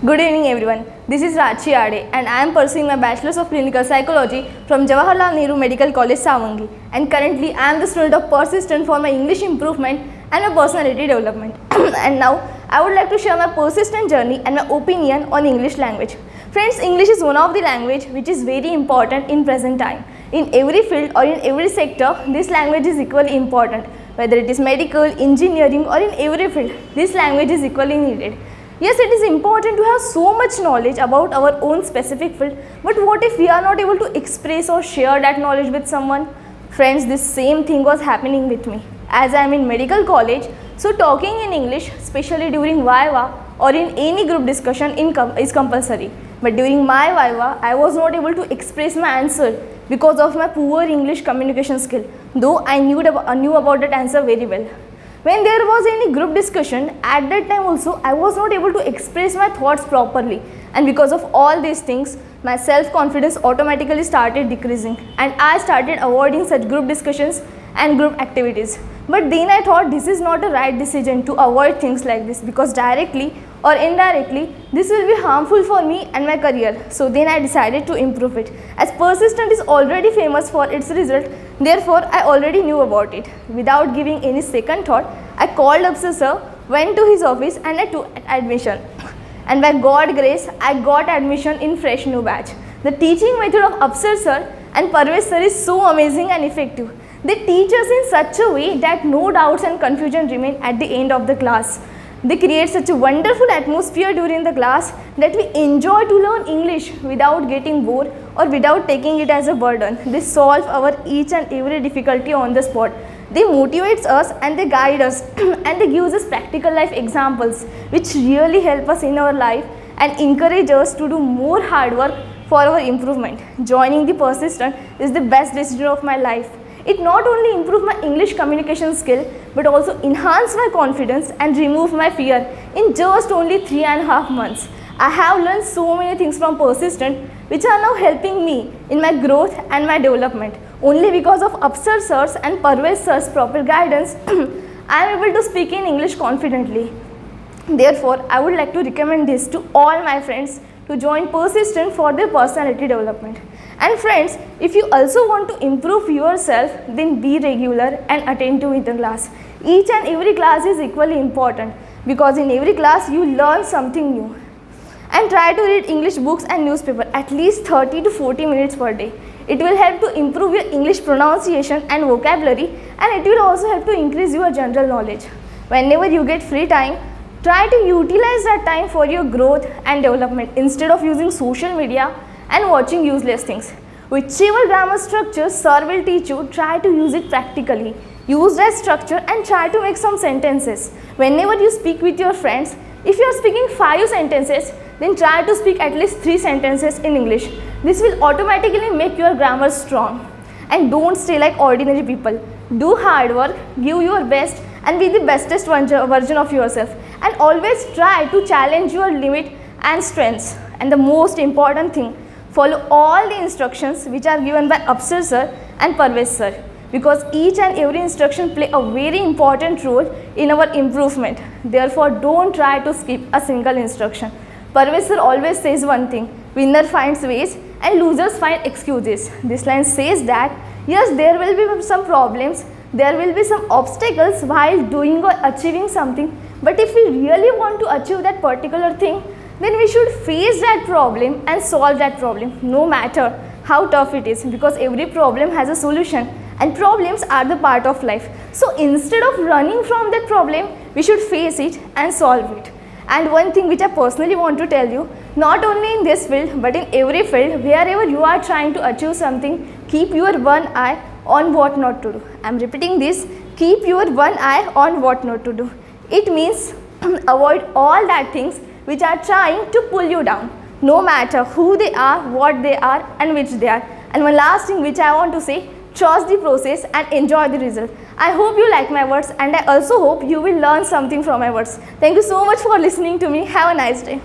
Good evening everyone. This is Rachi Ade and I am pursuing my Bachelor's of Clinical Psychology from Jawaharlal Nehru Medical College, Savangi. And currently I am the student of Persistent for my English improvement and my personality development. And now I would like to share my persistent journey and my opinion on English language. Friends, English is one of the language which is very important in present time. In every field or in every sector, this language is equally important. Whether it is medical, engineering or in every field, this language is equally needed. Yes, it is important to have so much knowledge about our own specific field, but what if we are not able to express or share that knowledge with someone? Friends, this same thing was happening with me. As I am in medical college, so talking in English, especially during Viva or in any group discussion is compulsory. But during my Viva, I was not able to express my answer because of my poor English communication skill, though I knew about that answer very well. When there was any group discussion, at that time also I was not able to express my thoughts properly, and because of all these things, my self-confidence automatically started decreasing and I started avoiding such group discussions and group activities. But then I thought this is not a right decision to avoid things like this, because directly or indirectly this will be harmful for me and my career. So then I decided to improve it. As Persistent is already famous for its result, therefore I already knew about it. Without giving any second thought, I called Upsar sir, went to his office and I took admission. And by God grace, I got admission in fresh new batch. The teaching method of Upsar sir and Parvez sir is so amazing and effective. They teach us in such a way that no doubts and confusion remain at the end of the class. They create such a wonderful atmosphere during the class that we enjoy to learn English without getting bored or without taking it as a burden. They solve our each and every difficulty on the spot. They motivate us and they guide us and they give us practical life examples which really help us in our life and encourage us to do more hard work for our improvement. Joining the Persistent is the best decision of my life. It not only improved my English communication skill but also enhanced my confidence and removed my fear in just only 3.5 months. I have learned so many things from Persistent which are now helping me in my growth and my development. Only because of Upsar sir's and Parvez sir's proper guidance, I am able to speak in English confidently. Therefore, I would like to recommend this to all my friends to join Persistent for their personality development. And friends, if you also want to improve yourself, then be regular and attentive in the class. Each and every class is equally important because in every class you learn something new. And try to read English books and newspaper at least 30 to 40 minutes per day. It will help to improve your English pronunciation and vocabulary, and it will also help to increase your general knowledge. Whenever you get free time, try to utilize that time for your growth and development instead of using social media and watching useless things. Whichever grammar structure sir will teach you, try to use it practically. Use that structure and try to make some sentences. Whenever you speak with your friends, if you are speaking 5 sentences, then try to speak at least 3 sentences in English. This will automatically make your grammar strong. And don't stay like ordinary people. Do hard work, give your best and be the bestest version of yourself. And always try to challenge your limit and strengths. And the most important thing, follow all the instructions which are given by Upsar sir and Parvez sir, because each and every instruction play a very important role in our improvement. Therefore, don't try to skip a single instruction. Parvez sir always says one thing: winner finds ways and losers find excuses. This line says that yes, there will be some problems, there will be some obstacles while doing or achieving something, but if we really want to achieve that particular thing, then we should face that problem and solve that problem, no matter how tough it is, because every problem has a solution and problems are the part of life. So instead of running from that problem, we should face it and solve it. And one thing which I personally want to tell you, not only in this field but in every field, wherever you are trying to achieve something, keep your one eye on what not to do. I am repeating this: keep your one eye on what not to do. It means avoid all that things which are trying to pull you down, no matter who they are, what they are and which they are. And one last thing which I want to say, trust the process and enjoy the result. I hope you like my words and I also hope you will learn something from my words. Thank you so much for listening to me. Have a nice day.